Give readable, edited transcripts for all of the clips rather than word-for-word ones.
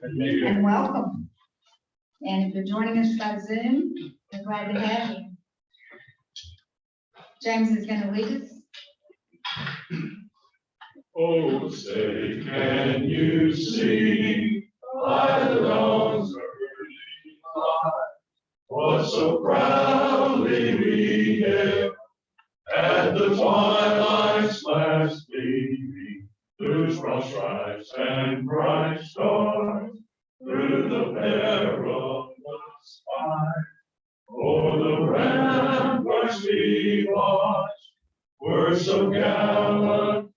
And welcome. And if you're joining us by Zoom, we're glad to have you. James is going to lead us. Oh, say, can you see by the dawn's early light what so proudly we hailed at the twilight's last gleaming, through strong stripes and bright stars, through the perilous fight, o'er the ramparts we watched, were so gallantly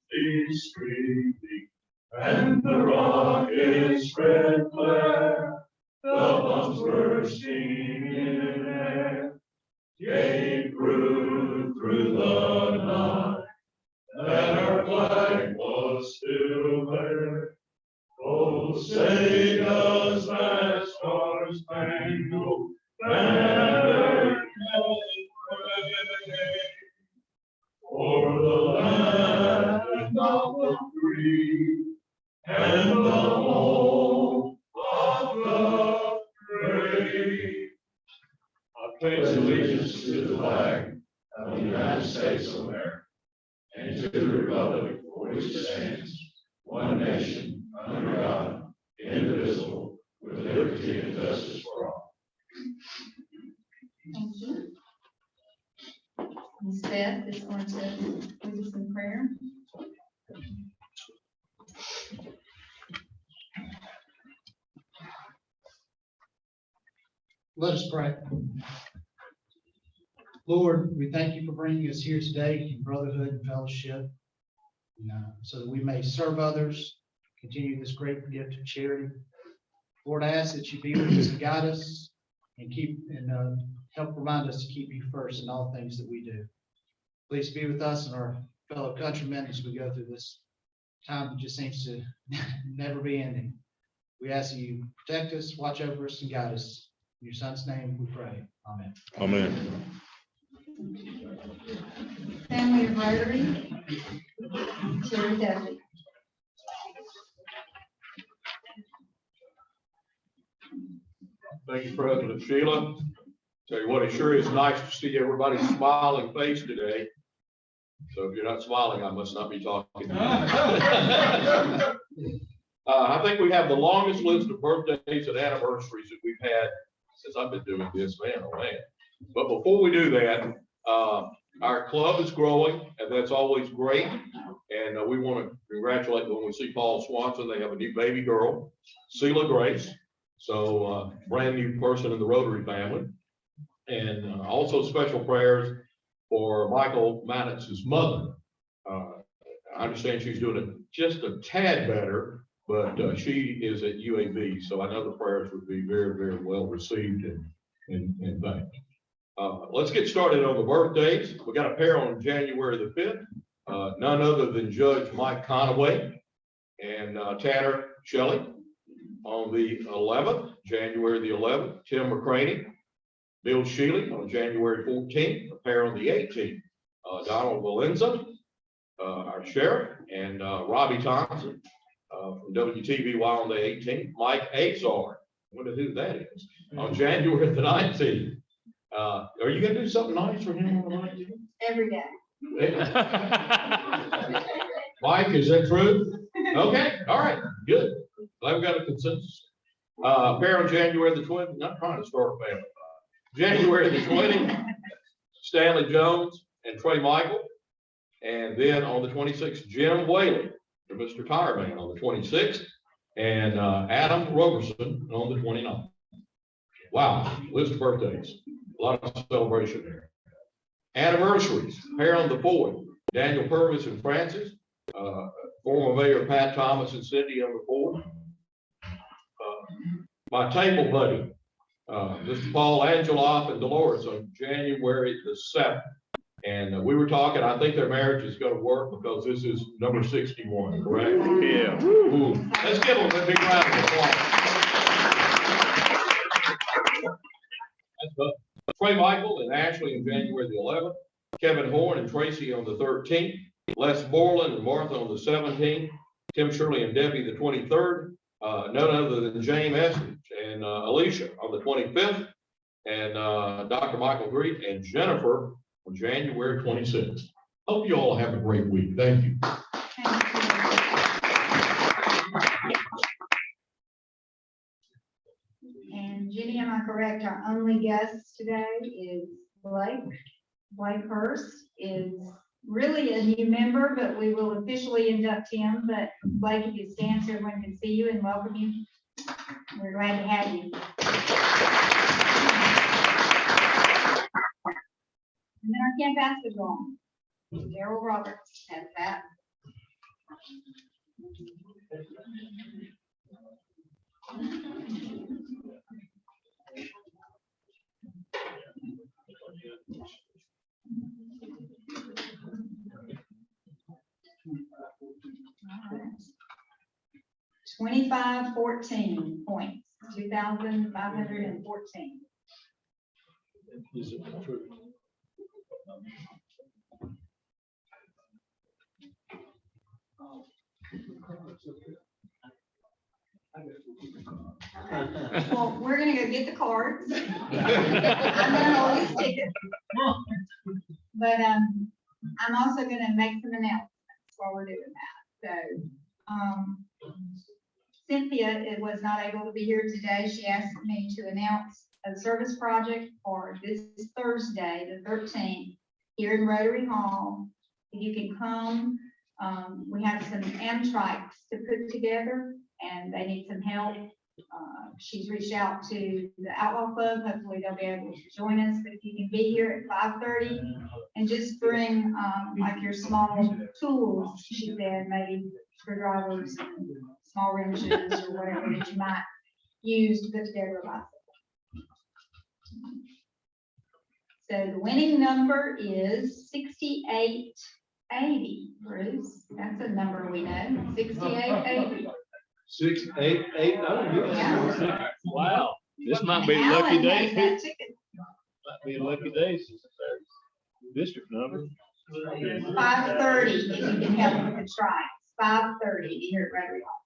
streaming, and the rocket's red flare, the bombs bursting in air, gave proof through the night that our flag was still there. Oh, say does that star-spangled banner wave for the land of the free and the home of the brave? I pledge allegiance to the flag of the United States of America and to the republic for which it stands, one nation, under God, indivisible, with liberty and justice for all. Thank you. Ms. Beth is going to lead us in prayer. Let us pray. Lord, we thank you for bringing us here today in brotherhood and fellowship, so that we may serve others, continue this great gift of charity. Lord, I ask that you be with us and guide us and help remind us to keep you first in all things that we do. Please be with us and our fellow countrymen as we go through this time that just seems to never be ending. We ask that you protect us, watch over us, and guide us. In your son's name we pray. Amen. Amen. Family of Rotary, Terry Duffy. Thank you, President Sheila. Tell you what, it sure is nice to see everybody's smiling face today. So if you're not smiling, I must not be talking to you. I think we have the longest list of birthdays and anniversaries that we've had since I've been doing this, man, oh man. But before we do that, our club is growing, and that's always great. And we want to congratulate when we see Paul Swanson. They have a new baby girl, Sheila Grace. So brand new person in the Rotary family. And also special prayers for Michael Manitz's mother. I understand she's doing it just a tad better, but she is at UAB. So I know the prayers would be very, very well received and thanked. Let's get started on the birthdays. We got a pair on January the 5th, none other than Judge Mike Conaway and Tanner Shelley. On the 11th, January the 11th, Tim McCraney, Bill Shealy on January 14th, a pair on the 18th, Donald Valenza, our sheriff, and Robbie Thompson from WTVY on the 18th, Mike Azar, I wonder who that is, on January the 19th. Are you going to do something nice for him on the 19th? Every day. Mike, is that true? Okay, all right, good. Glad we got a consensus. Pair on January the 20th, not trying to start a family. January the 20th, Stanley Jones and Trey Michael. And then on the 26th, Jim Whaley, Mr. Tire Man on the 26th, and Adam Roberson on the 29th. Wow, list of birthdays. A lot of celebration there. Anniversaries, pair on the 4th, Daniel Purvis and Francis, former Mayor Pat Thomas and Cindy on the 4th. My table buddy, Mr. Paul Angeloff and Dolores on January the 7th. And we were talking, I think their marriage is going to work because this is number 61, correct? Yeah. Ooh. Let's give them a big round of applause. Trey Michael and Ashley on January the 11th. Kevin Horn and Tracy on the 13th. Les Borland and Martha on the 17th. Tim Shirley and Debbie the 23rd. none other than James Estage and Alicia on the 25th, and Dr. Michael Greet and Jennifer on January 26th. Hope you all have a great week. Thank you. And Jenny, am I correct? Our only guest today is Blake. Blake Hurst is really a new member, but we will officially induct him. But Blake, if you stand so everyone can see you and welcome you. We're glad to have you. And then our camp basketball. Daryl Roberts has that. All right. 2514 points, 2,514. Is it true? Well, we're gonna go get the cards. I'm gonna always take it. But I'm also gonna make some announcements while we're doing that. So Cynthia was not able to be here today. She asked me to announce a service project for this Thursday, the 13th, here in Rotary Hall. If you can come, we have some Amtrikes to put together and they need some help. She's reached out to the Outlaw Club. Hopefully they'll be able to join us, but if you can be here at 5:30 and just bring like your small tools, she said, maybe screwdrivers, small wrenches or whatever that you might use to put together a bicycle. So the winning number is 6880, Bruce. That's a number we know, 6880. 6880. Yeah. Wow, this might be a And lucky Alan has day. that ticket. Might be a lucky day since it's our district number. 5:30, if you can help with the strikes, 5:30 here at Rotary Hall.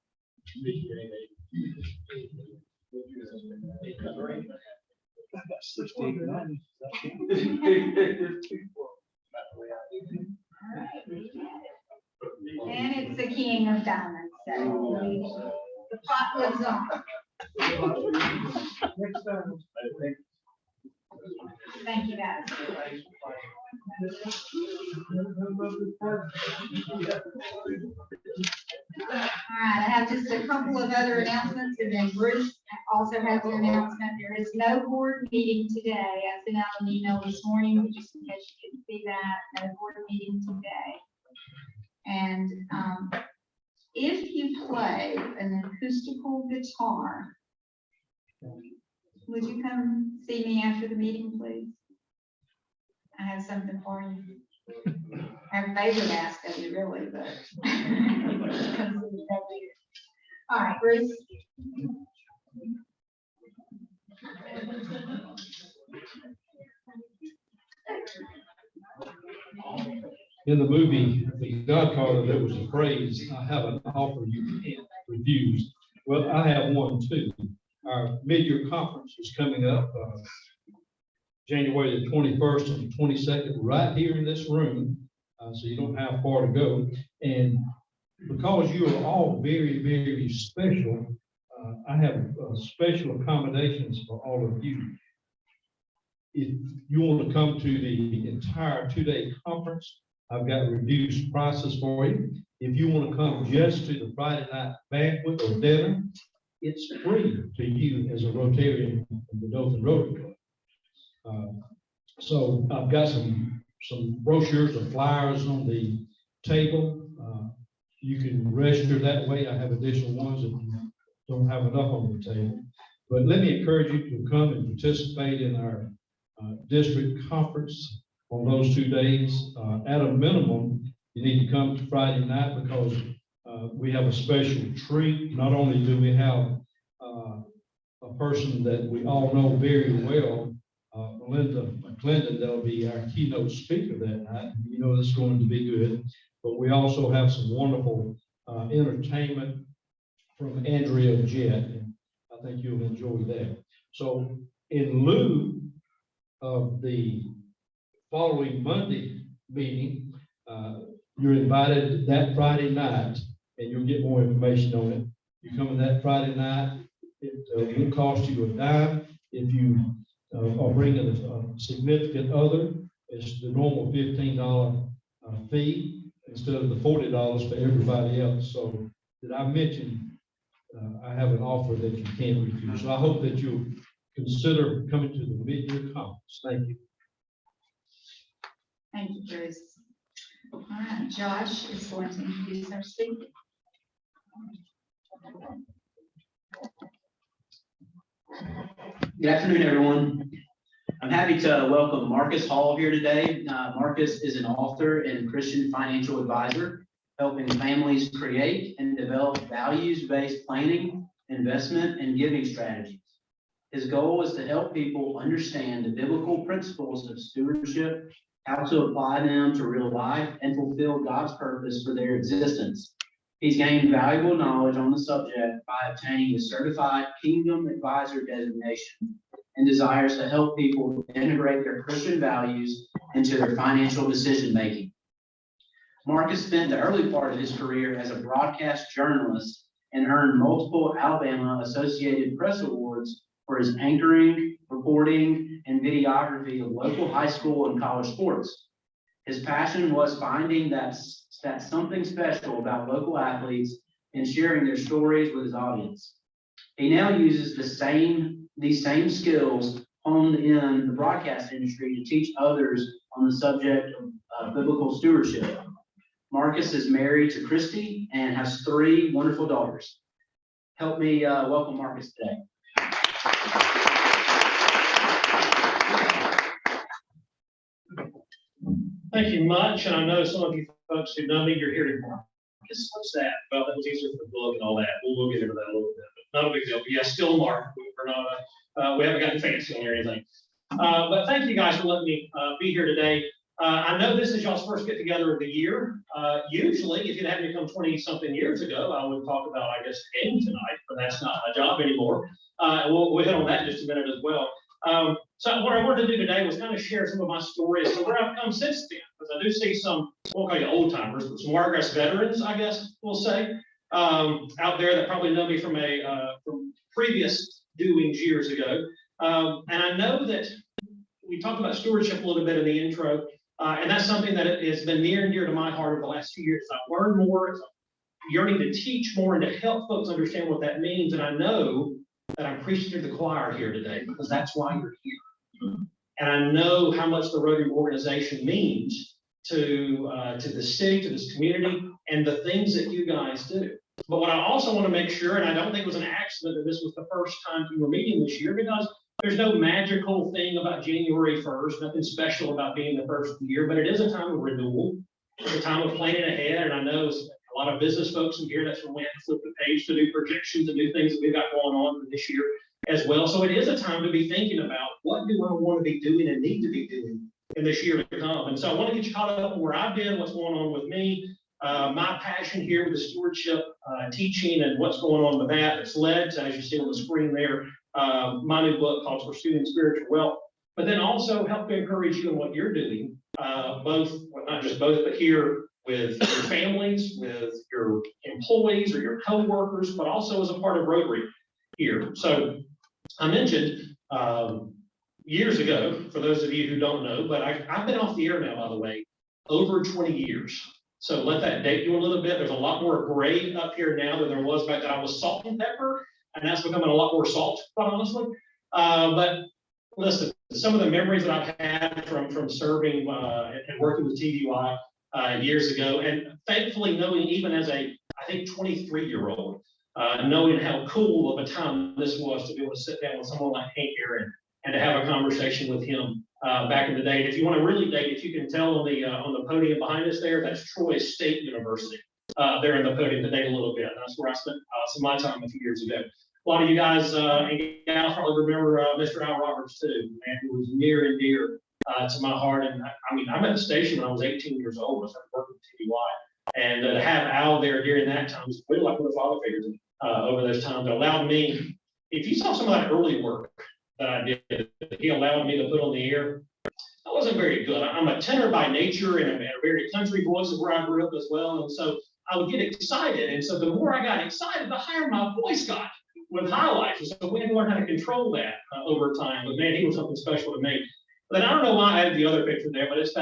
And it's the king of diamonds, so the pot lives on. Thank you, guys. All right, I have just a couple of other announcements, and then Bruce also has an announcement. There is no board meeting today. I sent out an email this morning, just in case you didn't see that, no board meeting today. And if you play an acoustical guitar, would you come see me after the meeting, please? I have something for you. I have a favor to ask of you, really, but. All right, Bruce. In the movie, The Godfather, there was a phrase, I have an offer you can't refuse. Well, I have one too. Our mid-year conference is coming up January the 21st and the 22nd, right here in this room. So you don't have far to go. And because you are all very, very special, I have special accommodations for all of you. If you want to come to the entire 2-day conference, I've got reduced prices for you. If you want to come just to the Friday night banquet or dinner, it's free to you as a Rotarian from the Dothan Rotary Club. So I've got some brochures or flyers on the table. You can register that way. I have additional ones if you don't have enough on the table. But let me encourage you to come and participate in our district conference on those 2 days. At a minimum, you need to come to Friday night because we have a special treat. Not only do we have a person that we all know very well, Melinda McClendon, that'll be our keynote speaker that night. You know it's going to be good. But we also have some wonderful entertainment from Andrea Jett, and I think you'll enjoy that. So in lieu of the following Monday meeting, you're invited that Friday night, and you'll get more information on it. You come in that Friday night, it won't cost you a dime. If you are bringing a significant other, it's the normal $15 fee instead of the $40 for everybody else. So did I mention I have an offer that you can't refuse? So I hope that you'll consider coming to the mid-year conference. Thank you. Thank you, Bruce. All right, Josh is going to introduce our speaker. Good afternoon, everyone. I'm happy to welcome Marcus Hall here today. Marcus is an author and Christian financial advisor, helping families create and develop values-based planning, investment, and giving strategies. His goal is to help people understand the biblical principles of stewardship, how to apply them to real life, and fulfill God's purpose for their existence. He's gained valuable knowledge on the subject by obtaining a certified Kingdom Advisor designation and desires to help people integrate their Christian values into their financial decision-making. Marcus spent the early part of his career as a broadcast journalist and earned multiple Alabama Associated Press Awards for his anchoring, reporting, and videography of local high school and college sports. His passion was finding that something special about local athletes and sharing their stories with his audience. He now uses these same skills honed in the broadcast industry to teach others on the subject of biblical stewardship. Marcus is married to Christy and has 3 wonderful daughters. Help me welcome Marcus today. Thank you much, and I know some of you folks who know me, you're here to Marcus. What's that? Well, that was easier for the book and all that. We'll get into that a little bit, but not a big deal. But yeah, still Mark. We're not, we haven't gotten fancy on or anything. But thank you guys for letting me be here today. I know this is y'all's first get together of the year. Usually, if you'd had me come 20-something years ago, I would talk about, I guess, the game tonight, but that's not my job anymore. We'll hit on that in just a minute as well. So what I wanted to do today was kind of share some of my story as to where I've come since then, because I do see some, I won't call you old timers, but some Wiregrass veterans, I guess we'll say, out there that probably know me from from previous doings years ago. And I know that we talked about stewardship a little bit in the intro, and that's something that has been near and dear to my heart over the last few years. I've learned more, yearning to teach more and to help folks understand what that means, and I know that I'm preaching to the choir here today because that's why you're here. And I know how much the Rotary organization means to the city, to this community, and the things that you guys do. But what I also want to make sure, and I don't think it was an accident that this was the first time you were meeting this year, because there's no magical thing about January 1st, nothing special about being the first of the year, but it is a time of renewal. It's a time of planning ahead, and I know a lot of business folks in here, that's when we have to flip the page to do projections and do things that we've got going on for this year as well. So it is a time to be thinking about what do I want to be doing and need to be doing in this year to come. And so I want to get you caught up on where I've been, what's going on with me, my passion here with the stewardship teaching and what's going on with that. It's led to, as you see on the screen there, my new book called Pursuing Spiritual Wealth, but then also help to encourage you in what you're doing, both, well, not just both, but here with your families, with your employees or your co-workers, but also as a part of Rotary here. So I mentioned years ago, for those of you who don't know, but I've been off the air now, by the way, over 20 years. So let that date you a little bit. There's a lot more gray up here now than there was back then. I was salt and pepper, and that's becoming a lot more salt, quite honestly. But listen, some of the memories that I've had from serving and working with TDY years ago, and thankfully knowing even as I think 23-year-old, knowing how cool of a time this was to be able to sit down with someone like Hank Aaron and to have a conversation with him back in the day. And if you want to really date, if you can tell on the podium behind us there, that's Troy State University there in the podium to date a little bit. That's where I spent some of my time a few years ago. A lot of you guys and gals probably remember Mr. Al Roberts too, man, who was near and dear to my heart. And I mean, I'm at the station when I was 18 years old. I started working with TDY. And to have Al there during that time was really like one of the father figures over those times. It allowed me, if you saw some of that early work that I did, he allowed me to put on the air. I wasn't very good. I'm a tenor by nature and a very country voice is where I grew up as well. And so I would get excited. And so the more I got excited, the higher my voice got with highlights. And so we had to learn how to control that over time. But man, he was something special to me. But I don't know why I added the other picture there, but it's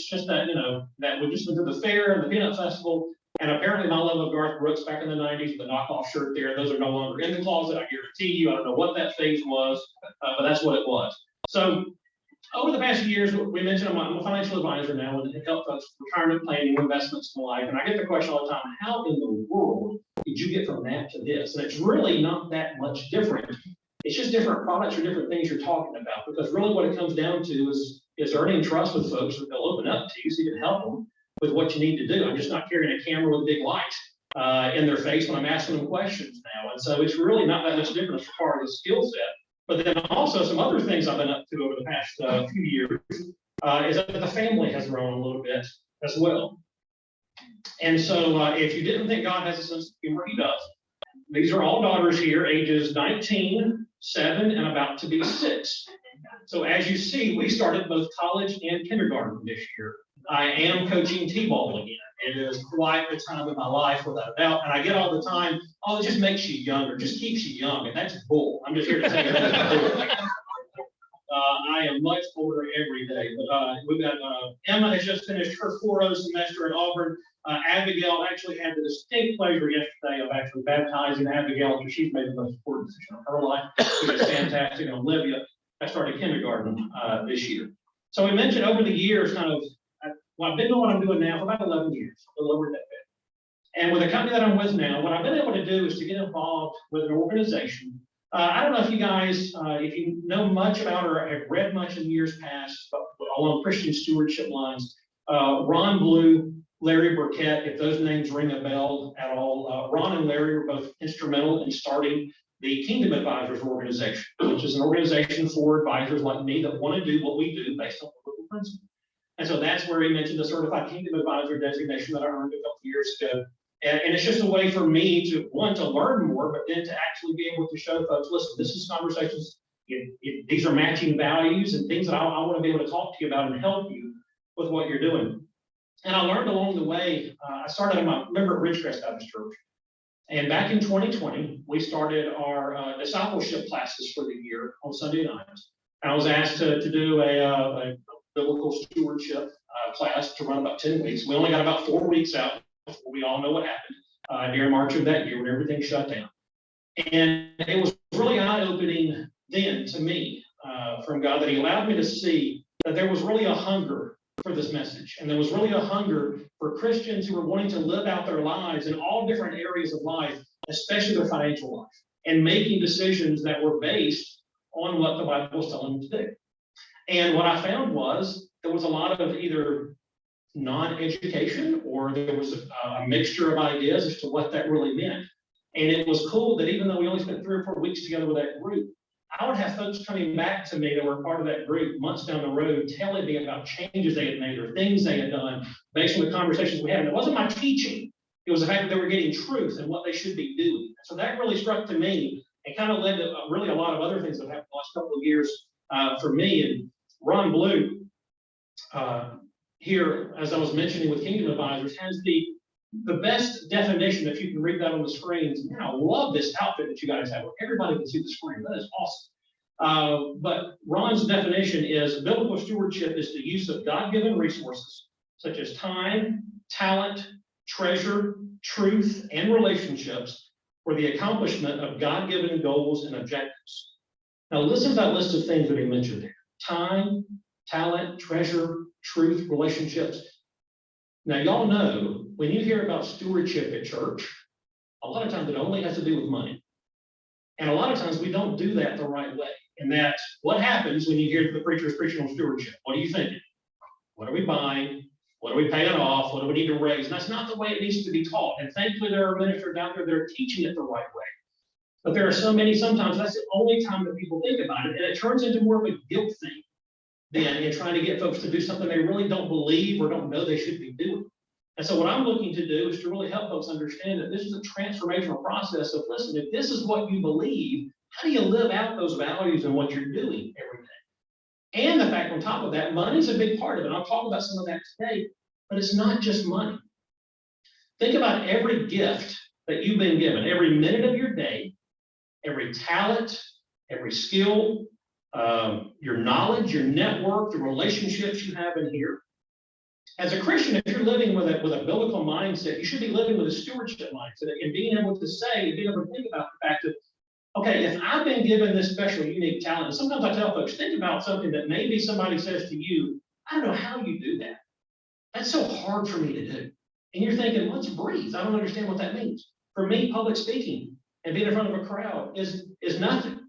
just that, you know, that we just went to the fair and the peanut festival. And apparently my love of Garth Brooks back in the 90s, the knockoff shirt there, those are no longer in the closet. I guarantee you, I don't know what that phase was, but that's what it was. So over the past few years, we mentioned I'm a financial advisor now and help folks with retirement planning, investments in life. And I get the question all the time, how in the world did you get from that to this? And it's really not that much different. It's just different products or different things you're talking about, because really what it comes down to is earning trust with folks that they'll open up to you so you can help them with what you need to do. I'm just not carrying a camera with big lights in their face when I'm asking them questions now. And so it's really not that much different as far as the skill set. But then also some other things I've been up to over the past few years is that the family has grown a little bit as well. And so if you didn't think God has a sense of humor, he does. These are all daughters here, ages 19, 7, and about to be 6. So as you see, we started both college and kindergarten this year. I am coaching T-ball again. It is quite a time in my life, without a doubt. And I get all the time, oh, it just makes you younger, just keeps you young. And that's bull. I'm just here to tell you that. I am much older every day. But we've got Emma has just finished her 4.0 semester at Auburn. Abigail actually had the distinct pleasure yesterday of actually baptizing Abigail, because she's made the most important decision of her life. Which is fantastic. And Olivia, I started kindergarten this year. So we mentioned over the years, kind of, well, I've been doing what I'm doing now for about 11 years, a little over that bit. And with the company that I'm with now, what I've been able to do is to get involved with an organization. I don't know if you guys, if you know much about or have read much in years past, but along Christian stewardship lines, Ron Blue, Larry Burkett, if those names ring a bell at all. Ron and Larry were both instrumental in starting the Kingdom Advisors organization, which is an organization for advisors like me that want to do what we do based on biblical principles. And so that's where he mentioned the Certified Kingdom Advisor designation that I earned a couple of years ago. And it's just a way for me to, one, to learn more, but then to actually be able to show folks, listen, this is conversations, these are matching values and things that I want to be able to talk to you about and help you with what you're doing. And I learned along the way, I started in my member at Ridgecrest Baptist Church. And back in 2020, we started our discipleship classes for the year on Sunday nights. And I was asked to do a biblical stewardship class to run about 10 weeks. We only got about 4 weeks out before we all know what happened during March of that year when everything shut down. And it was really eye-opening then to me from God that he allowed me to see that there was really a hunger for this message. And there was really a hunger for Christians who were wanting to live out their lives in all different areas of life, especially their financial life, and making decisions that were based on what the Bible was telling them to do. And what I found was there was a lot of either non-education or there was a mixture of ideas as to what that really meant. And it was cool that even though we only spent 3 or 4 weeks together with that group, I would have folks coming back to me that were part of that group months down the road telling me about changes they had made or things they had done based on the conversations we had. And it wasn't my teaching. It was the fact that they were getting truth and what they should be doing. So that really struck to me and kind of led to really a lot of other things that happened the last couple of years for me. And Ron Blue here, as I was mentioning with Kingdom Advisors, has the best definition, if you can read that on the screens. Man, I love this outfit that you guys have. Everybody can see the screen. That is awesome. But Ron's definition is biblical stewardship is the use of God-given resources such as time, talent, treasure, truth, and relationships for the accomplishment of God-given goals and objectives. Now listen to that list of things that he mentioned there. Time, talent, treasure, truth, relationships. Now, y'all know when you hear about stewardship at church, a lot of times it only has to do with money. And a lot of times we don't do that the right way. And that's what happens when you hear the preachers preaching on stewardship. What are you thinking? What are we buying? What are we paying off? What do we need to raise? And that's not the way it needs to be taught. And thankfully, there are ministers out there that are teaching it the right way. But there are so many, sometimes that's the only time that people think about it. And it turns into more of a guilt thing than in trying to get folks to do something they really don't believe or don't know they should be doing. And so what I'm looking to do is to really help folks understand that this is a transformational process of, listen, if this is what you believe, how do you live out those values and what you're doing every day? And the fact on top of that, money is a big part of it. I'll talk about some of that today, but it's not just money. Think about every gift that you've been given, every minute of your day, every talent, every skill, your knowledge, your network, the relationships you have in here. As a Christian, if you're living with a biblical mindset, you should be living with a stewardship mindset and being able to say, being able to think about the fact that, okay, if I've been given this special, unique talent, and sometimes I tell folks, think about something that maybe somebody says to you, I don't know how you do that. That's so hard for me to do. And you're thinking, let's breathe. I don't understand what that means. For me, public speaking and being in front of a crowd is nothing.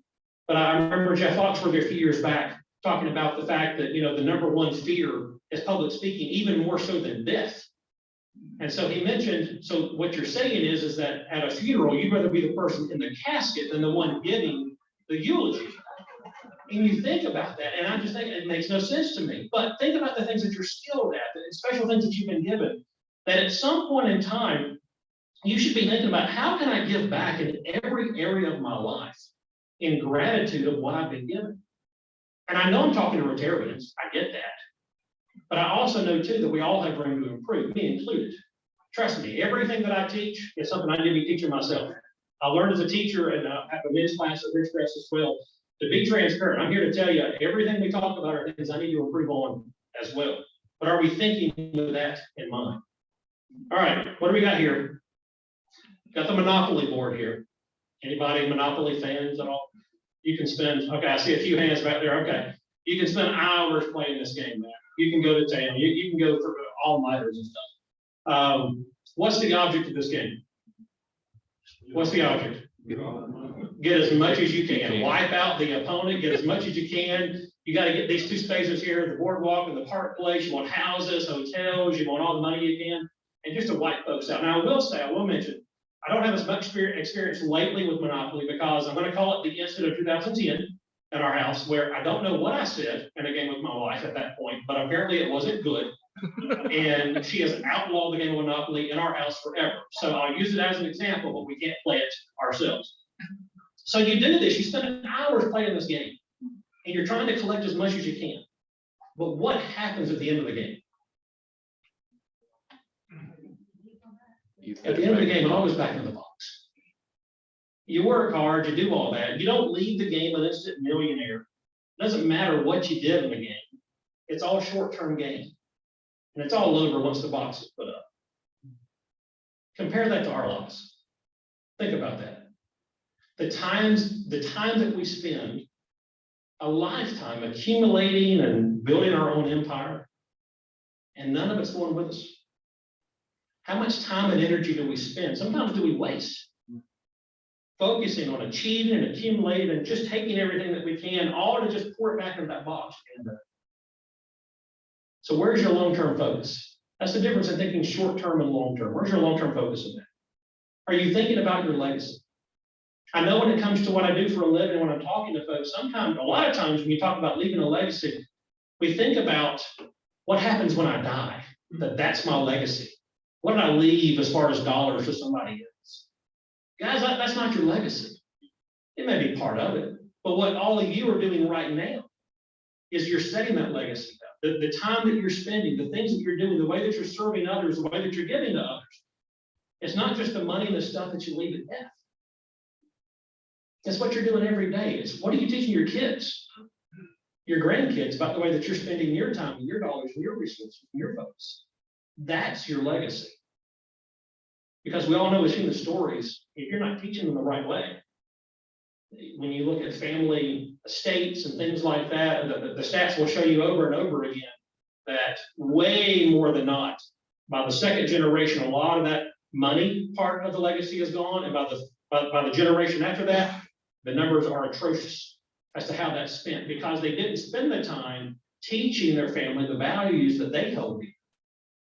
But I remember Jeff Foxworthy a few years back talking about the fact that, the number one fear is public speaking, even more so than death. And so he mentioned, so what you're saying is that at a funeral, you'd rather be the person in the casket than the one giving the eulogy. And you think about that, and I just think it makes no sense to me. But think about the things that you're skilled at, the special things that you've been given, that at some point in time, you should be thinking about, how can I give back in every area of my life in gratitude of what I've been given? And I know I'm talking to Rotarians, I get that. But I also know too that we all have room to improve, me included. Trust me, everything that I teach is something I need to be teaching myself. I learned as a teacher and I have a men's class at Rich Press as well, to be transparent. I'm here to tell you, everything we talk about are things I need to improve on as well. But are we thinking with that in mind? All right, what do we got here? Got the Monopoly board here. Anybody Monopoly fans at all? You can spend, okay, I see a few hands back there. Okay. You can spend hours playing this game, man. You can go to town. You can go through all-nighters and stuff. What's the object of this game? What's the object? Get as much as you can. Wipe out the opponent, get as much as you can. You got to get these two spaces here, the boardwalk and the park place. You want houses, hotels, you want all the money you can, and just to wipe folks out. Now, I will mention, I don't have as much experience lately with Monopoly because I'm going to call it the incident of 2010 at our house, where I don't know what I said in a game with my wife at that point, but apparently it wasn't good. And she has outlawed the game of Monopoly in our house forever. So I'll use it as an example, but we can't play it ourselves. So you do this, you spend hours playing this game, and you're trying to collect as much as you can. But what happens at the end of the game? At the end of the game, it all goes back in the box. You work hard, you do all that. You don't leave the game an instant millionaire. It doesn't matter what you did in the game. It's all short-term gain. And it's all over once the box is put up. Compare that to our lives. Think about that. The time that we spend a lifetime accumulating and building our own empire, and none of it's going with us. How much time and energy do we spend? Sometimes do we waste? Focusing on achieving and accumulating and just taking everything that we can, all to just pour it back into that box. So where's your long-term focus? That's the difference in thinking short-term and long-term. Where's your long-term focus in that? Are you thinking about your legacy? I know when it comes to what I do for a living, when I'm talking to folks, a lot of times when you talk about leaving a legacy, we think about what happens when I die, that's my legacy. What did I leave as far as dollars to somebody else? Guys, that's not your legacy. It may be part of it, but what all of you are doing right now is you're setting that legacy up. The time that you're spending, the things that you're doing, the way that you're serving others, the way that you're giving to others. It's not just the money and the stuff that you leave at death. It's what you're doing every day. It's what are you teaching your kids, your grandkids, about the way that you're spending your time and your dollars and your resources and your focus. That's your legacy. Because we all know as human stories, if you're not teaching them the right way, when you look at family estates and things like that, the stats will show you over and over again that way more than not, by the second generation, a lot of that money part of the legacy is gone, and by the generation after that, the numbers are atrocious as to how that's spent, because they didn't spend the time teaching their family the values that they held dear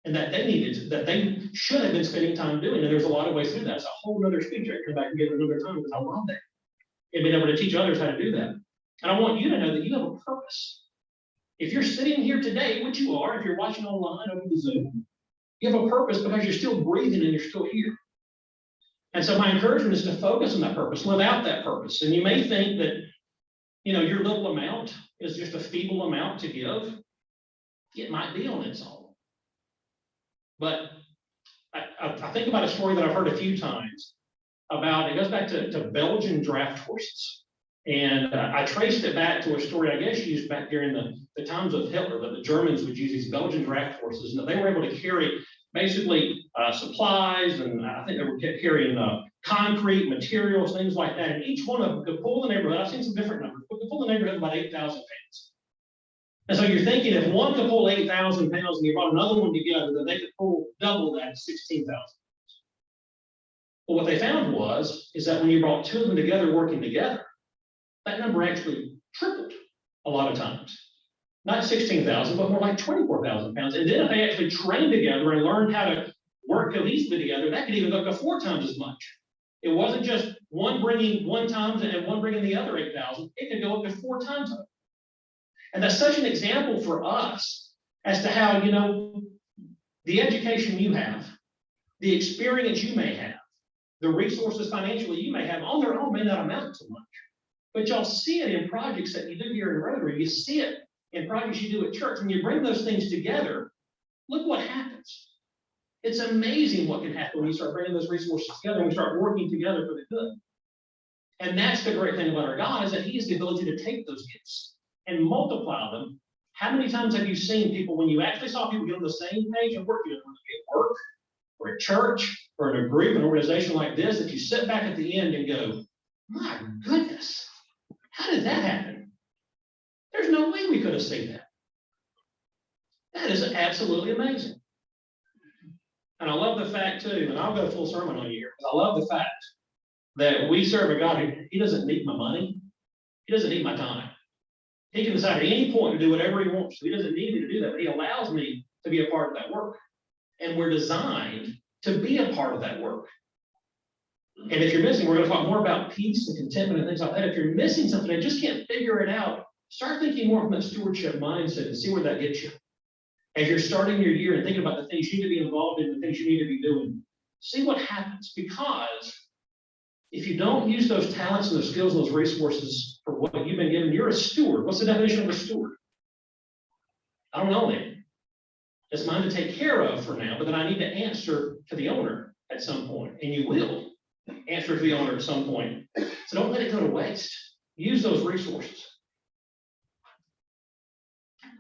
and that they needed, that they should have been spending time doing. And there's a lot of ways to do that. It's a whole other speech I can come back and give another time, because I love that. And being able to teach others how to do that. And I want you to know that you have a purpose. If you're sitting here today, which you are, if you're watching online over the Zoom, You have a purpose because you're still breathing and you're still here. And so my encouragement is to focus on that purpose, live out that purpose. And you may think that, your little amount is just a feeble amount to give. It might be on its own. But I think about a story that I've heard a few times about, it goes back to Belgian draft horses. And I traced it back to a story, I guess, used back during the times of Hitler, that the Germans would use these Belgian draft horses, and they were able to carry basically supplies, and I think they were carrying concrete materials, things like that. And each one of them could pull the neighborhood. I've seen some different numbers, but could pull the neighborhood about 8,000 pounds. And so you're thinking if one could pull 8,000 pounds and you brought another one together, then they could pull double that at 16,000 pounds. Well, what they found is that when you brought two of them together working together, that number actually tripled a lot of times. Not 16,000, but more like 24,000 pounds. And then if they actually trained together and learned how to work cohesively together, that could even go up to 4 times as much. It wasn't just one bringing 1 times and one bringing the other 8,000. It could go up to 4 times. And that's such an example for us as to how, the education you have, the experience you may have, the resources financially you may have on their own may not amount to much. But y'all see it in projects that you do here in Rotary. You see it in projects you do at church. When you bring those things together, look what happens. It's amazing what can happen when you start bringing those resources together and we start working together for the good. And that's the great thing about our God, is that He has the ability to take those gifts and multiply them. How many times have you seen people, when you actually saw people get on the same page and work together, whether it be at work or at church or in a group, an organization like this, that you sit back at the end and go, my goodness, how did that happen? There's no way we could have seen that. That is absolutely amazing. And I love the fact too, and I'll go full sermon on you here, I love the fact that we serve a God who, He doesn't need my money. He doesn't need my time. He can decide at any point to do whatever He wants to. He doesn't need me to do that, but He allows me to be a part of that work. And we're designed to be a part of that work. And if you're missing, we're going to talk more about peace and contentment and things like that. If you're missing something and just can't figure it out, start thinking more from that stewardship mindset and see where that gets you. As you're starting your year and thinking about the things you need to be involved in, the things you need to be doing, see what happens. Because if you don't use those talents and those skills and those resources for what you've been given, you're a steward. What's the definition of a steward? I don't know that. It's mine to take care of for now, but then I need to answer to the owner at some point, and you will answer to the owner at some point. So don't let it go to waste. Use those resources.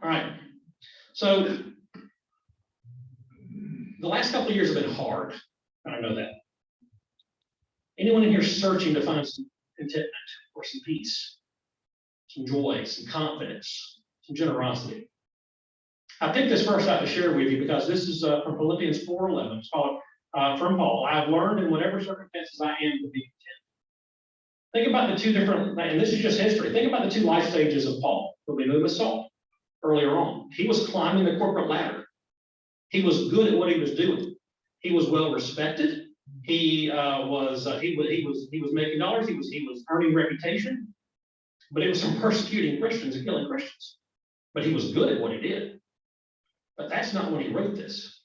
All right. So the last couple of years have been hard. I know that. Anyone in here searching to find some contentment or some peace, some joy, some confidence, some generosity? I picked this verse out to share with you because this is from Philippians 4:11. It's called from Paul. I have learned in whatever circumstances I am to be content. Think about the two different, and this is just history. Think about the two life stages of Paul. We knew him as Saul earlier on. He was climbing the corporate ladder. He was good at what he was doing. He was well respected. He was making dollars. He was earning reputation. But it was from persecuting Christians and killing Christians. But he was good at what he did. But that's not when he wrote this.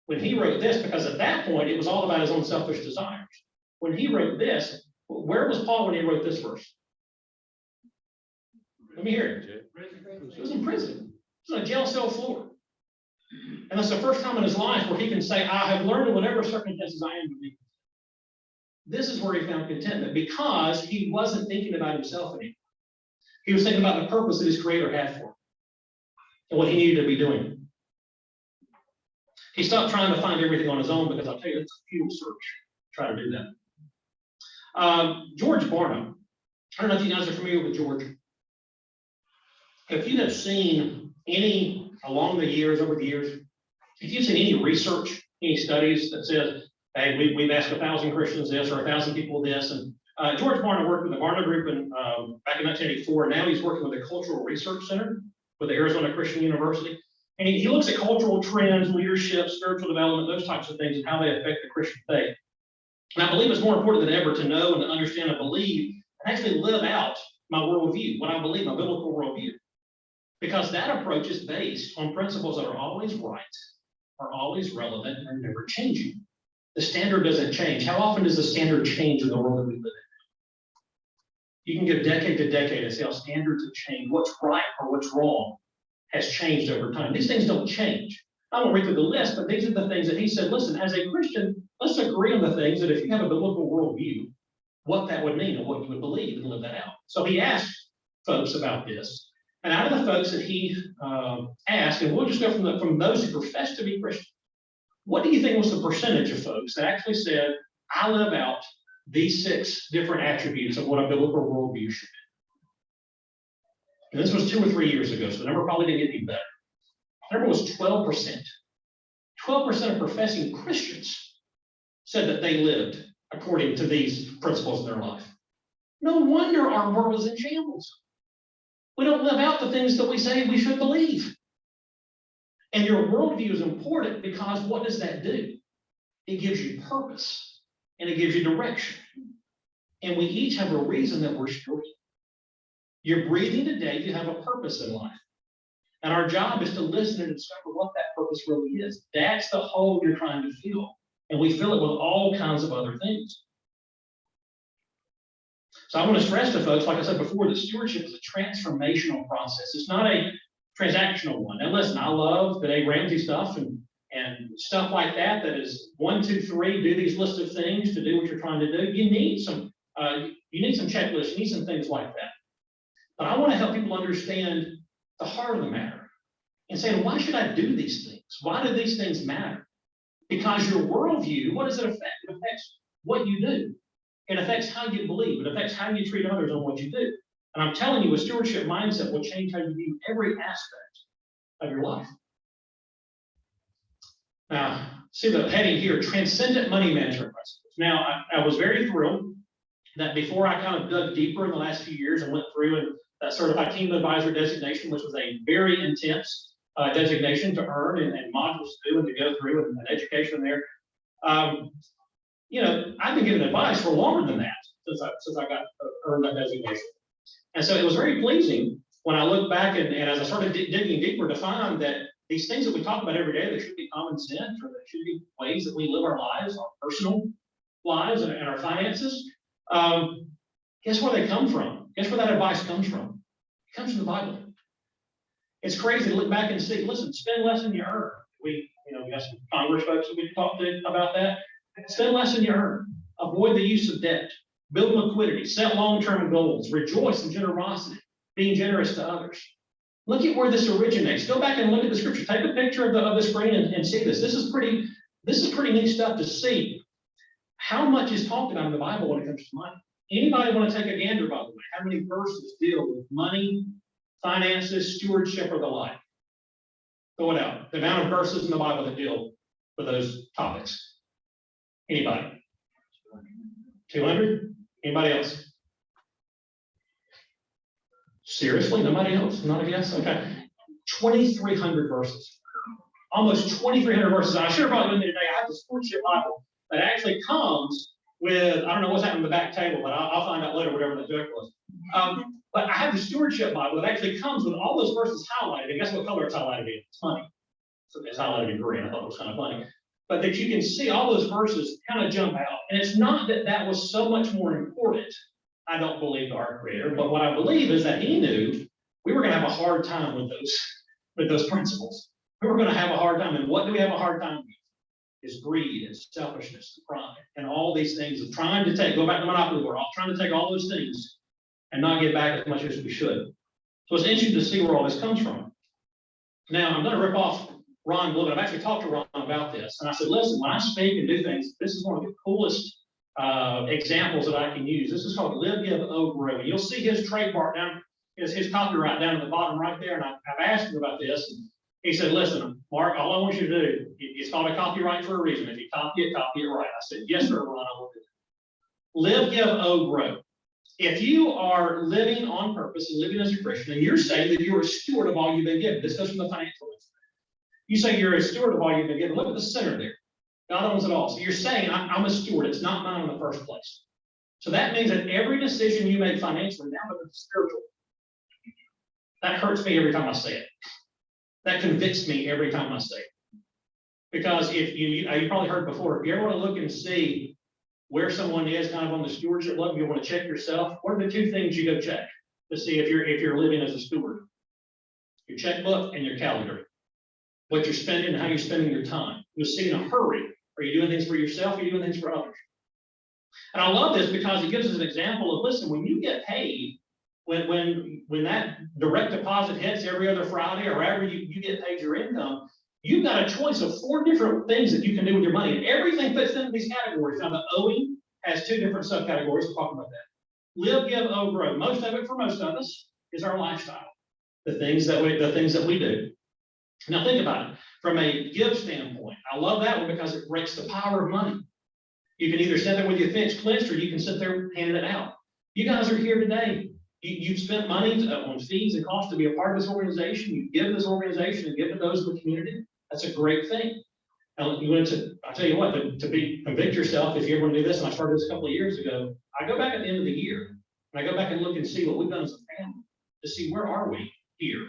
When he wrote this, because at that point, it was all about his own selfish desires. When he wrote this, where was Paul when he wrote this verse? Let me hear it. He was in prison. He was on a jail cell floor. And that's the first time in his life where he can say, I have learned in whatever circumstances I am to be. This is where he found contentment, because he wasn't thinking about himself anymore. He was thinking about the purpose that his Creator had for him and what he needed to be doing. He stopped trying to find everything on his own, because I'll tell you, it's a futile search. Try to do that. George Barnum. I don't know if you guys are familiar with George. If you have seen any along the years, over the years, if you've seen any research, any studies that says, hey, we've asked 1,000 Christians this or 1,000 people this, and George Barnum worked with the Barna Group back in 1984. Now he's working with the Cultural Research Center with the Arizona Christian University. And he looks at cultural trends, leadership, spiritual development, those types of things, and how they affect the Christian faith. And I believe it's more important than ever to know and to understand and believe and actually live out my worldview, what I believe, my biblical worldview. Because that approach is based on principles that are always right are always relevant and are never changing. The standard doesn't change. How often does the standard change in the world that we live in? You can go decade to decade and see how standards have changed. What's right or what's wrong has changed over time. These things don't change. I won't read through the list, but these are the things that he said, listen, as a Christian, let's agree on the things that if you have a biblical worldview, what that would mean and what you would believe and live that out. So he asked folks about this. And out of the folks that he asked, and we'll just go from those who profess to be Christian, what do you think was the percentage of folks that actually said, I live out these 6 different attributes of what a biblical worldview should be? And this was 2 or 3 years ago, so the number probably didn't get any better. The number was 12%. 12% of professing Christians said that they lived according to these principles in their life. No wonder our world is in shambles. We don't live out the things that we say we should believe. And your worldview is important because what does that do? It gives you purpose and it gives you direction. And we each have a reason that we're stewarding. You're breathing today, you have a purpose in life. And our job is to listen and discover what that purpose really is. That's the hole you're trying to fill. And we fill it with all kinds of other things. So I want to stress to folks, like I said before, that stewardship is a transformational process. It's not a transactional one. Now listen, I love the Dave Ramsey stuff and stuff like that, that is 1, 2, 3, do these lists of things to do what you're trying to do. You need some checklists, you need some things like that. But I want to help people understand the heart of the matter and saying, why should I do these things? Why do these things matter? Because your worldview, what does it affect? It affects what you do. It affects how you believe. It affects how you treat others on what you do. And I'm telling you, a stewardship mindset will change how you view every aspect of your life. Now, see the heading here, transcendent money management principles. Now, I was very thrilled that before I kind of dug deeper in the last few years and went through and that certified team advisor designation, which was a very intense designation to earn and modules to do and to go through and education there. I've been giving advice for longer than that since I got earned that designation. And so it was very pleasing when I look back and as I started digging deeper to find that these things that we talk about every day, that should be common sense, or that should be ways that we live our lives, our personal lives and our finances. Guess where they come from? Guess where that advice comes from? It comes from the Bible. It's crazy to look back and see, listen, spend less than you earn. We got some Congress folks that we talked to about that. Spend less than you earn. Avoid the use of debt. Build liquidity. Set long-term goals. Rejoice in generosity. Being generous to others. Look at where this originates. Go back and look at the scripture. Take a picture of the screen and see this. This is pretty neat stuff to see how much is talked about in the Bible when it comes to money. Anybody want to take a gander, by the way? How many verses deal with money, finances, stewardship, or the like? Throw it out. The amount of verses in the Bible that deal with those topics. Anybody? 200? Anybody else? Seriously? Nobody else? Not a guess? Okay. 2,300 verses. Almost 2,300 verses. I should have brought them in today. I have the Stewardship Bible that actually comes with, I don't know what's happening on the back table, but I'll find out later, whatever the joke was. But I have the Stewardship Bible that actually comes with all those verses highlighted. And guess what color it's highlighted in? It's money. So it's highlighted in green. I thought it was kind of funny. But that you can see all those verses kind of jump out. And it's not that that was so much more important, I don't believe, to our Creator. But what I believe is that He knew we were going to have a hard time with those principles. We were going to have a hard time. And what do we have a hard time with? Is greed and selfishness and pride and all these things of trying to go back to Monopoly World, trying to take all those things and not get back as much as we should. So it's interesting to see where all this comes from. Now, I'm going to rip off Ron a little bit. I've actually talked to Ron about this. And I said, listen, when I speak and do things, this is one of the coolest examples that I can use. This is called Live, Give, Grow. And you'll see his trademark down, his copyright down at the bottom right there. And I've asked him about this. And he said, listen, Mark, all I want you to do, it's called a copyright for a reason. If you copy it right. I said, yes, sir, Ron, I will do it. Live, give, grow. If you are living on purpose and living as a Christian, and you're saying that you're a steward of all you've been given, this goes from the financial aspect. You say you're a steward of all you've been given. Look at the center there. God owns it all. So you're saying, I'm a steward. It's not mine in the first place. So that means that every decision you make financially now becomes spiritual. That hurts me every time I say it. That convicts me every time I say it. Because if you probably heard before, if you ever want to look and see where someone is kind of on the stewardship level, you want to check yourself, what are the two things you go check to see if you're living as a steward? Your checkbook and your calendar. What you're spending and how you're spending your time. You'll see in a hurry. Are you doing things for yourself? Or are you doing things for others? And I love this because it gives us an example of, listen, when you get paid, when that direct deposit hits every other Friday or wherever you get paid your income, you've got a choice of 4 different things that you can do with your money. And everything fits into these categories. Now, the owing has 2 different subcategories. We'll talk about that. Live, give, owe, grow. Most of it for most of us is our lifestyle. The things that we do. Now think about it from a give standpoint. I love that one because it breaks the power of money. You can either sit there with your fist clenched or you can sit there handing it out. You guys are here today. You've spent money on fees and costs to be a part of this organization. You give this organization and give to those in the community. That's a great thing. Now, I'll tell you what, to convict yourself, if you ever want to do this, and I started this a couple of years ago, I go back at the end of the year and I go back and look and see what we've done as a family to see where are we here.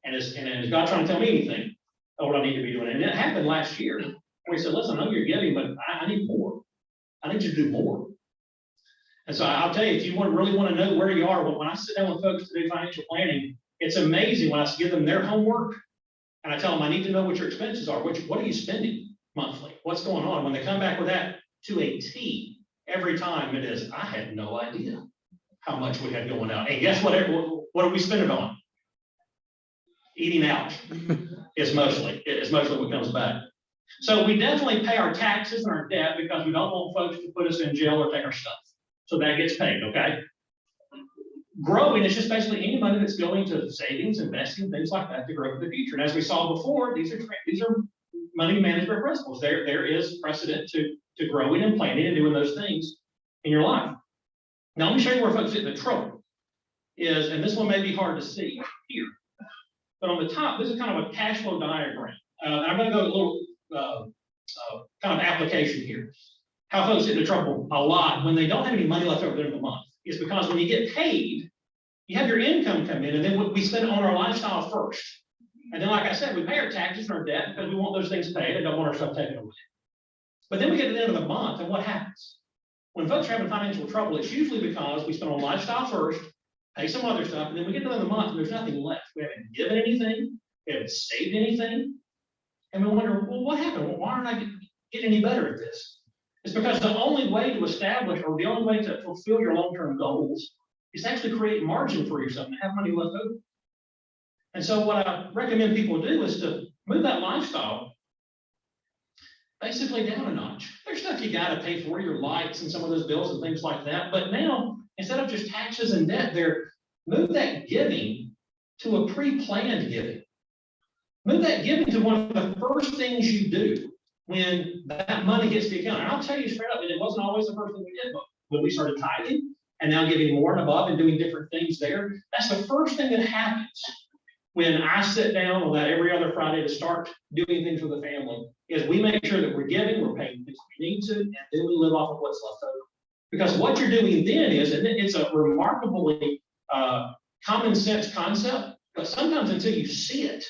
And is God trying to tell me anything of what I need to be doing? And it happened last year where he said, listen, I know you're giving, but I need more. I need you to do more. And so I'll tell you, if you really want to know where you are, when I sit down with folks to do financial planning, it's amazing when I give them their homework and I tell them, I need to know what your expenses are. What are you spending monthly? What's going on? When they come back with that to a T, every time it is, I had no idea how much we had going out. And guess what? What do we spend it on? Eating out is mostly what comes back. So we definitely pay our taxes and our debt because we don't want folks to put us in jail or take our stuff. So that gets paid, okay? Growing is just basically any money that's going to savings, investing, things like that to grow for the future. And as we saw before, these are money management principles. There is precedent to growing and planning and doing those things in your life. Now let me show you where folks get into trouble is, and this one may be hard to see here. But on the top, this is kind of a cash flow diagram. I'm going to go a little kind of application here. How folks get into trouble a lot when they don't have any money left over at the end of the month is because when you get paid, you have your income come in, and then we spend it on our lifestyle first. And then, like I said, we pay our taxes and our debt because we want those things paid and don't want our stuff taken away. But then we get to the end of the month, and what happens? When folks are having financial trouble, it's usually because we spend on lifestyle first, pay some other stuff, and then we get to the end of the month and there's nothing left. We haven't given anything, we haven't saved anything, and we wonder, well, what happened? Well, why aren't I getting any better at this? It's because the only way to establish or the only way to fulfill your long-term goals is to actually create margin for yourself and have money left over. And so what I recommend people do is to move that lifestyle basically down a notch. There's stuff you got to pay for, your lights and some of those bills and things like that. But now, instead of just taxes and debt, move that giving to a pre-planned giving. Move that giving to one of the first things you do when that money hits the account. And I'll tell you straight up, and it wasn't always the first thing we did, but when we started tithing and now giving more and above and doing different things there, that's the first thing that happens when I sit down on that every other Friday to start doing things with the family, is we make sure that we're giving, we're paying things we need to, and then we live off of what's left over. Because what you're doing then is, and it's a remarkably common sense concept, but sometimes until you see it,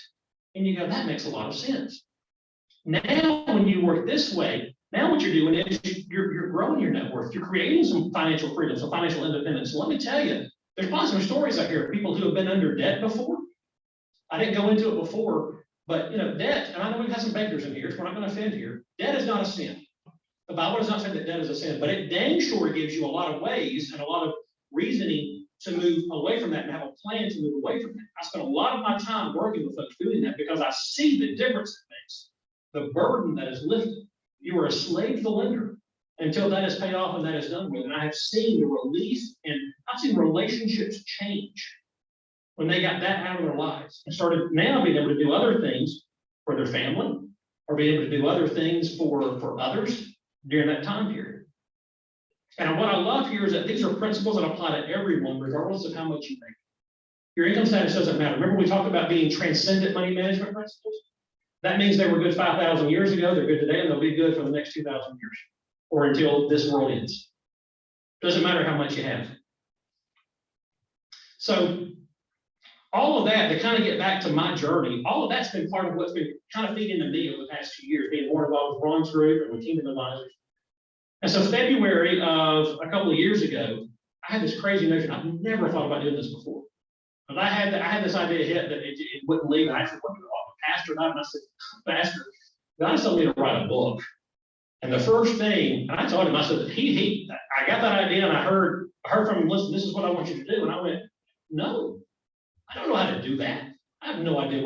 and you go, that makes a lot of sense. Now, when you work this way, now what you're doing is you're growing your net worth. You're creating some financial freedom, some financial independence. So let me tell you, there's probably some stories out here of people who have been under debt before. I didn't go into it before, but debt, and I know we've had some bankers in here, so we're not going to offend here. Debt is not a sin. The Bible does not say that debt is a sin, but it dang sure gives you a lot of ways and a lot of reasoning to move away from that and have a plan to move away from that. I spent a lot of my time working with folks doing that because I see the difference it makes, the burden that is lifted. You are a slave to the lender until that is paid off and that is done with. And I have seen the release, and I've seen relationships change when they got that out of their lives and started now being able to do other things for their family or be able to do other things for others during that time period. And what I love here is that these are principles that apply to everyone, regardless of how much you make. Your income status doesn't matter. Remember we talked about being transcendent money management principles? That means they were good 5,000 years ago, they're good today, and they'll be good for the next 2,000 years or until this world ends. Doesn't matter how much you have. So all of that, to kind of get back to my journey, all of that's been part of what's been kind of feeding into me over the past 2 years, being more involved with Ron's group and with Kingdom Advisors. And so February of a couple of years ago, I had this crazy notion. I've never thought about doing this before. But I had this idea hit that it wouldn't leave. I actually wanted to call a pastor, and I said, Pastor, God told me to write a book. And the first thing, and I told him, I said, I got that idea, and I heard from him, listen, this is what I want you to do. And I went, no, I don't know how to do that. I have no idea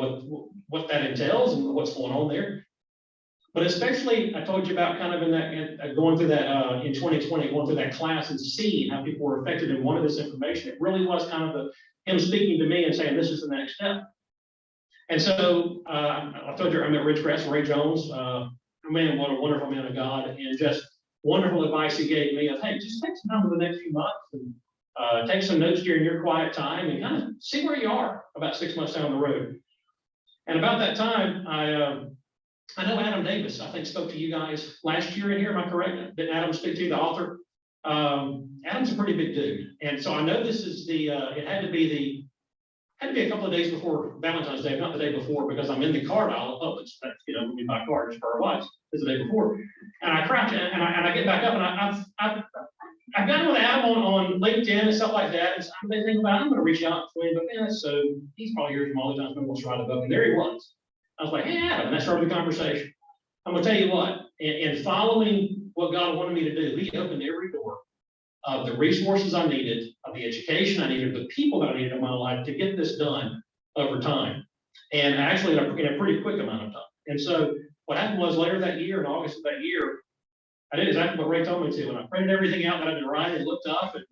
what that entails and what's going on there. But especially, I told you about kind of in that, going through that in 2020, going through that class and seeing how people were affected and wanted this information. It really was kind of him speaking to me and saying, this is the next step. And so I told you I met Rich Grass, Ray Jones. Man, what a wonderful man of God, and just wonderful advice he gave me of, hey, just take some time over the next few months and take some notes during your quiet time and kind of see where you are about 6 months down the road. And about that time, I know Adam Davis, I think, spoke to you guys last year in here. Am I correct? Did Adam speak to you, the author? Adam's a pretty big dude. And so I know this is it had to be a couple of days before Valentine's Day, not the day before, because I'm in the card aisle. Oh, it's, when we buy cards for our wives. It's the day before. And I cracked it, and I get back up, and I've gotten with Adam on LinkedIn and stuff like that. And so I'm thinking about, I'm going to reach out to him, but man, so he's probably heard from all the times when he wants to write a book, and there he was. I was like, hey, Adam, and that started the conversation. I'm going to tell you what, in following what God wanted me to do, he opened every door of the resources I needed, of the education I needed, the people that I needed in my life to get this done over time. And actually in a pretty quick amount of time. And so what happened was later that year, in August of that year, I did exactly what Ray told me to. And I printed everything out that I've been writing and looked up. And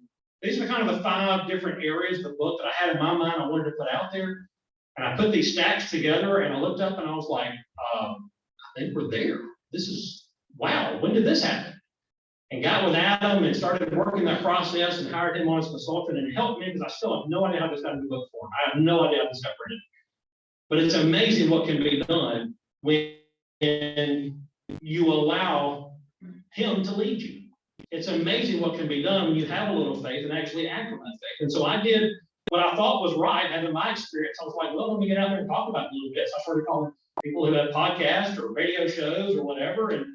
these are kind of the 5 different areas of the book that I had in my mind I wanted to put out there. And I put these stacks together and I looked up and I was like, I think we're there. This is, wow, when did this happen? And got with Adam and started working that process and hired him on as a consultant and helped me because I still have no idea how this got in the book form. I have no idea how this got printed. But it's amazing what can be done when you allow him to lead you. It's amazing what can be done when you have a little faith and actually act on that faith. And so I did what I thought was right, having my experience. I was like, well, let me get out there and talk about it a little bit. So I started calling people who had podcasts or radio shows or whatever. And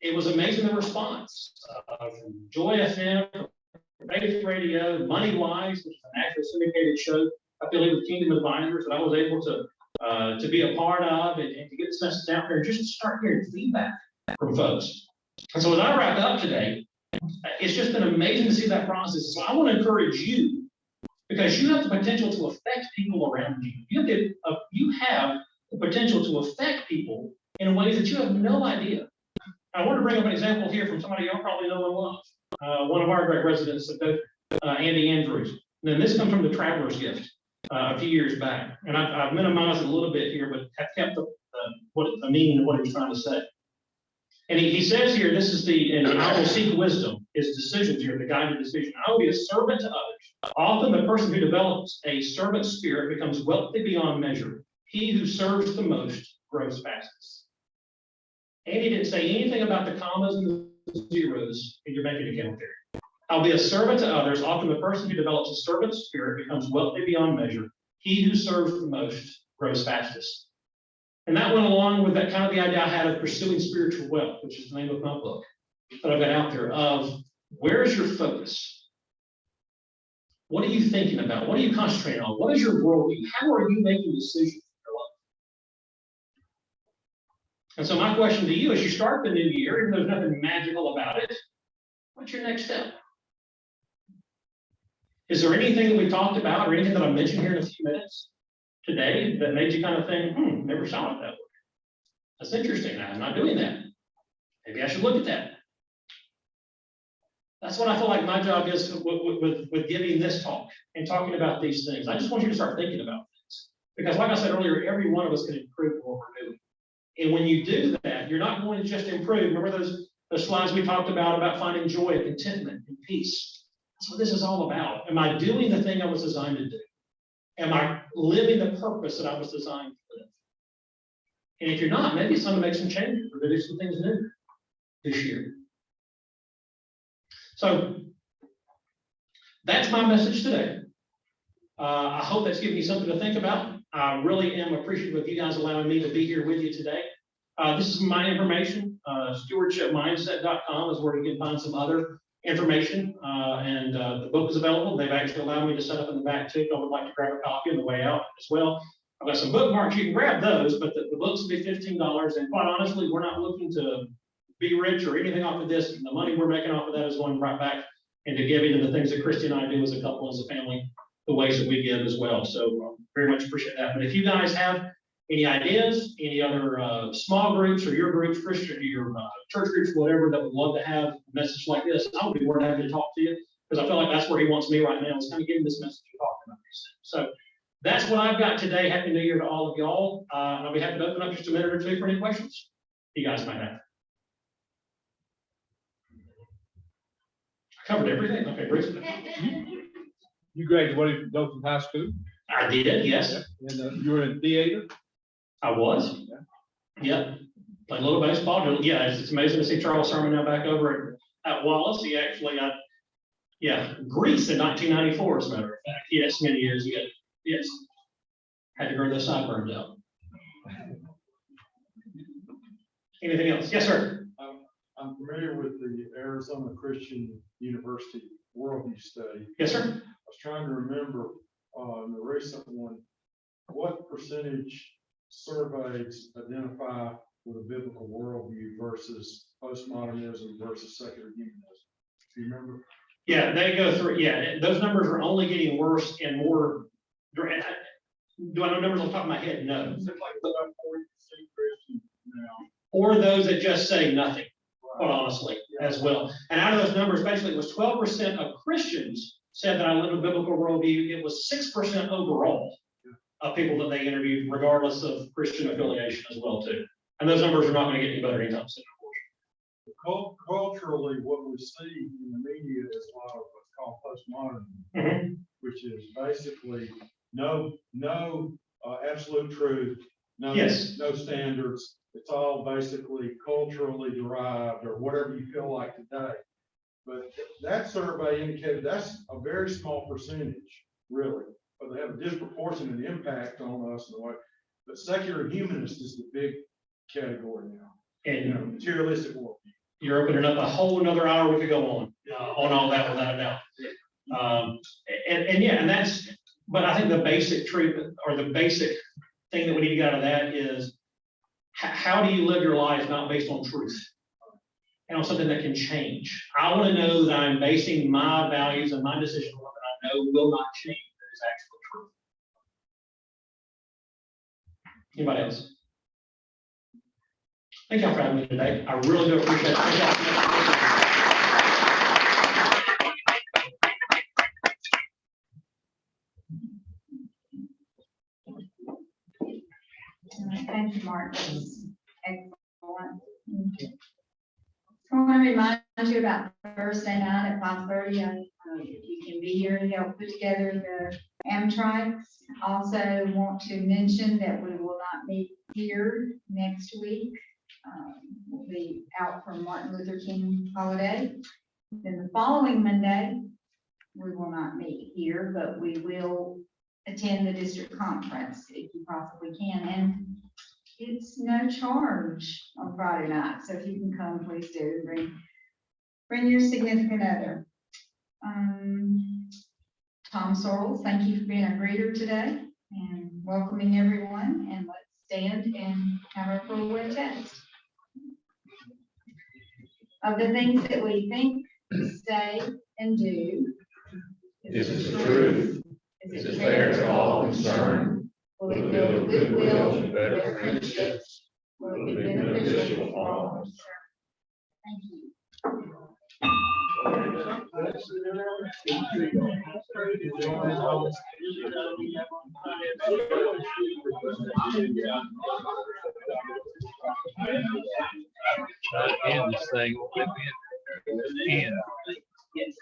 it was amazing the response from Joy FM, from Faith Radio, Money Wise, which is a national syndicated show affiliated with Kingdom Advisors that I was able to be a part of and to get this message out there and just start hearing feedback from folks. And so as I wrap up today, it's just been amazing to see that process. So I want to encourage you, because you have the potential to affect people around you. You have the potential to affect people in ways that you have no idea. I want to bring up an example here from somebody y'all probably know and love. One of our great residents, Andy Andrews. And this comes from the Traveler's Gift a few years back. And I've minimized it a little bit here, but have kept the meaning of what he was trying to say. And he says here, this is and I will seek wisdom, his decisions here, the guided decision. I will be a servant to others. Often the person who develops a servant spirit becomes wealthy beyond measure. He who serves the most grows fastest. Andy didn't say anything about the commas and the zeros in your banking account there. I'll be a servant to others. Often the person who develops a servant spirit becomes wealthy beyond measure. He who serves the most grows fastest. And that went along with that kind of the idea I had of pursuing spiritual wealth, which is the name of my book that I've got out there, of where is your focus? What are you thinking about? What are you concentrating on? What is your worldview? How are you making decisions in your life? And so my question to you as you start the new year, even though there's nothing magical about it, what's your next step? Is there anything that we talked about or anything that I mentioned here in a few minutes today that made you kind of think, never saw it that way? That's interesting. I'm not doing that. Maybe I should look at that. That's what I feel like my job is with giving this talk and talking about these things. I just want you to start thinking about things. Because like I said earlier, every one of us can improve what we're doing. And when you do that, you're not going to just improve. Remember those slides we talked about finding joy, contentment, and peace. That's what this is all about. Am I doing the thing I was designed to do? Am I living the purpose that I was designed to live? And if you're not, maybe it's time to make some changes or to do some things new this year. So that's my message today. I hope that's given you something to think about. I really am appreciative of you guys allowing me to be here with you today. This is my information. Stewardshipmindset.com is where you can find some other information. And the book is available. They've actually allowed me to set up in the back too. If I would like to grab a copy on the way out as well. I've got some bookmarks. You can grab those, but the books will be $15. And quite honestly, we're not looking to be rich or anything off of this. The money we're making off of that is going right back into giving and the things that Christy and I do as a couple, as a family, the ways that we give as well. So very much appreciate that. But if you guys have any ideas, any other small groups or your groups, Christian, your church groups, whatever, that would love to have a message like this, I would be more than happy to talk to you, because I feel like that's where he wants me right now, is kind of giving this message and talking about these things. So that's what I've got today. Happy New Year to all of y'all. And I'll be happy to open up just a minute or two for any questions you guys might have. I covered everything. Okay, Bruce. You graduated from Dothan High School, I did, yes. and you were in theater. I was. Yeah. Played a little baseball. Yeah, it's amazing to see Charles Sermon now back over at Wallace. He actually, Greece in 1994, as a matter of fact. Yes, many years ago. Yes. Had to grow those sideburns out. Anything else? Yes, sir. I'm familiar with the Arizona Christian University worldview study. Yes, sir. I was trying to remember in the recent one, what percentage surveys identify with a biblical worldview versus postmodernism versus secular humanism? Do you remember? Yeah, they go through. Yeah, those numbers are only getting worse and more. Do I know numbers on top of my head? No. It's like about 40% Christian now. Or those that just say nothing, quite honestly, as well. And out of those numbers, basically, it was 12% of Christians said that I live a biblical worldview. It was 6% overall of people that they interviewed, regardless of Christian affiliation as well, too. And those numbers are not going to get any better anytime soon, Culturally, what we see in the media is a lot of what's called postmodernism, unfortunately. which is basically no absolute truth, no standards. It's all basically culturally derived or whatever you feel like today. But that survey indicated that's a very small percentage, really, but they have a disproportionate impact on us in a way. But secular humanist is the big category now. And Materialistic worldview. you're opening up a whole another hour we could go on all that without a doubt. And that's, but I think the basic truth or the basic thing that we need to get out of that is how do you live your life not based on truth and on something that can change? I want to know that I'm basing my values and my decisions on what I know will not change. That is actual truth. Anybody else? Thank y'all for having me today. I really do appreciate it. Thank y'all so much. Thank you, Mark. That was excellent. I want to remind you about Thursday night at 5:30. If you can be here and help put together the Amtrites. Also want to mention that we will not meet here next week. We'll be out for Martin Luther King holiday. Then the following Monday, we will not meet here, but we will attend the district conference if you possibly can. And it's no charge on Friday night. So if you can come, please do. Bring your significant other. Tom Sorrell, thank you for being a greeter today and welcoming everyone. And let's stand and have our full word test. Of the things that we think, say, and do, Is it the truth? Is it fair to all concerned? will it Will it build build goodwill goodwill, and better better friendships? friendships? Will it be Will it be beneficial beneficial for for all all? concerned? Thank you. And this thing, and